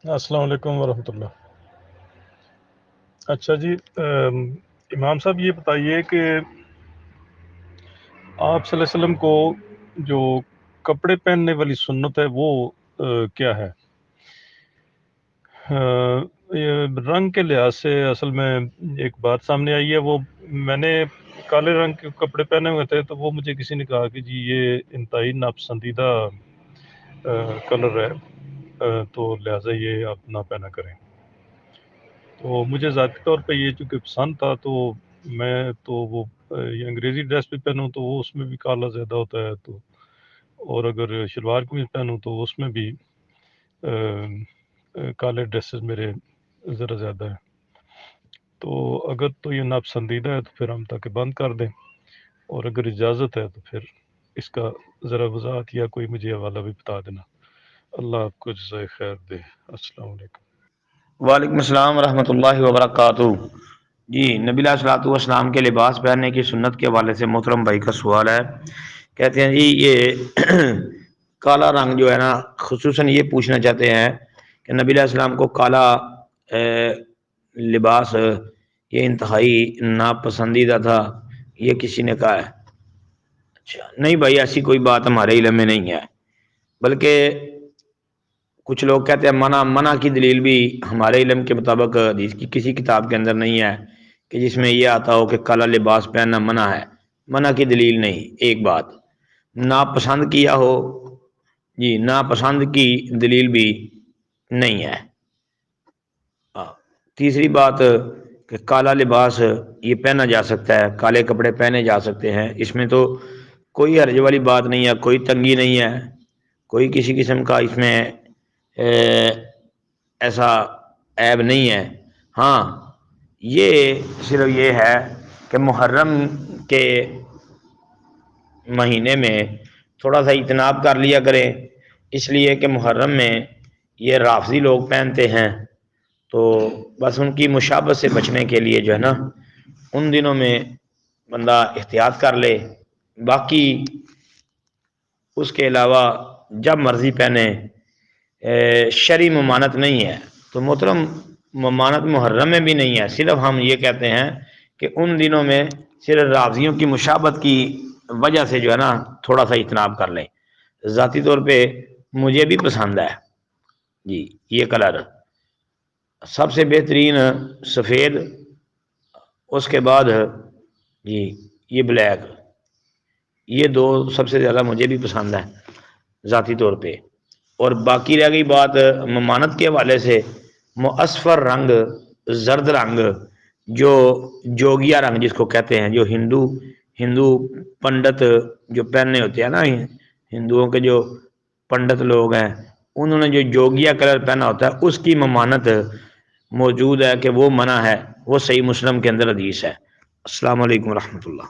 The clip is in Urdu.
السلام علیکم ورحمۃ اللہ۔ اچھا جی، امام صاحب یہ بتائیے کہ آپ صلی اللہ علیہ وسلم کو جو کپڑے پہننے والی سنت ہے وہ کیا ہے؟ یہ رنگ کے لحاظ سے اصل میں ایک بات سامنے آئی ہے، وہ میں نے کالے رنگ کے کپڑے پہنے ہوئے تھے تو وہ مجھے کسی نے کہا کہ جی یہ انتہائی ناپسندیدہ کلر ہے، تو لہٰذا یہ آپ نہ پہنا کریں۔ تو مجھے ذاتی طور پہ یہ چونکہ پسند تھا تو میں تو وہ یہ انگریزی ڈریس بھی پہنوں تو وہ اس میں بھی کالا زیادہ ہوتا ہے، تو اور اگر شلوار قمیض پہنوں تو اس میں بھی کالے ڈریسز میرے ذرا زیادہ ہیں۔ تو اگر تو یہ ناپسندیدہ ہے تو پھر ہم تاکہ بند کر دیں، اور اگر اجازت ہے تو پھر اس کا ذرا وضاحت یا کوئی مجھے حوالہ بھی بتا دینا۔ اللہ آپ کو جزائے خیر دے۔ السلام علیکم۔ وعلیکم السلام ورحمۃ اللہ وبرکاتہ۔ جی، نبی علیہ الصلوۃ والسلام کے لباس پہننے کی سنت کے حوالے سے محترم بھائی کا سوال ہے۔ کہتے ہیں جی یہ کالا رنگ جو ہے نا، خصوصاً یہ پوچھنا چاہتے ہیں کہ نبی علیہ السلام کو کالا لباس یہ انتہائی ناپسندیدہ تھا، یہ کسی نے کہا ہے؟ اچھا نہیں بھائی، ایسی کوئی بات ہمارے علم میں نہیں ہے، بلکہ کچھ لوگ کہتے ہیں منع کی دلیل بھی ہمارے علم کے مطابق حدیث کی کسی کتاب کے اندر نہیں ہے کہ جس میں یہ آتا ہو کہ کالا لباس پہننا منع ہے۔ منع کی دلیل نہیں۔ ایک بات ناپسند کیا ہو، جی ناپسند کی دلیل بھی نہیں ہے۔ تیسری بات کہ کالا لباس یہ پہنا جا سکتا ہے، کالے کپڑے پہنے جا سکتے ہیں، اس میں تو کوئی حرج والی بات نہیں ہے، کوئی تنگی نہیں ہے، کوئی کسی قسم کا اس میں ایسا عیب نہیں ہے۔ ہاں یہ صرف یہ ہے کہ محرم کے مہینے میں تھوڑا سا اجتناب کر لیا کریں، اس لیے کہ محرم میں یہ رافضی لوگ پہنتے ہیں، تو بس ان کی مشابہت سے بچنے کے لیے جو ہے نا ان دنوں میں بندہ احتیاط کر لے۔ باقی اس کے علاوہ جب مرضی پہنے، شرعی ممانت نہیں ہے۔ تو محترم ممانت محرم میں بھی نہیں ہے، صرف ہم یہ کہتے ہیں کہ ان دنوں میں صرف رافضیوں کی مشابہت کی وجہ سے جو ہے نا تھوڑا سا اجتناب کر لیں۔ ذاتی طور پہ مجھے بھی پسند ہے جی یہ کلر، سب سے بہترین سفید، اس کے بعد جی یہ بلیک، یہ دو سب سے زیادہ مجھے بھی پسند ہے ذاتی طور پہ۔ اور باقی رہ گئی بات ممانت کے حوالے سے، مؤصفر رنگ، زرد رنگ، جو جوگیا رنگ جس کو کہتے ہیں، جو ہندو پنڈت جو پہننے ہوتے ہیں نا، ہندوؤں کے جو پنڈت لوگ ہیں انہوں نے جو جوگیا کلر پہنا ہوتا ہے اس کی ممانت موجود ہے کہ وہ منع ہے، وہ صحیح مسلم کے اندر حدیث ہے۔ السلام علیکم ورحمۃ اللہ۔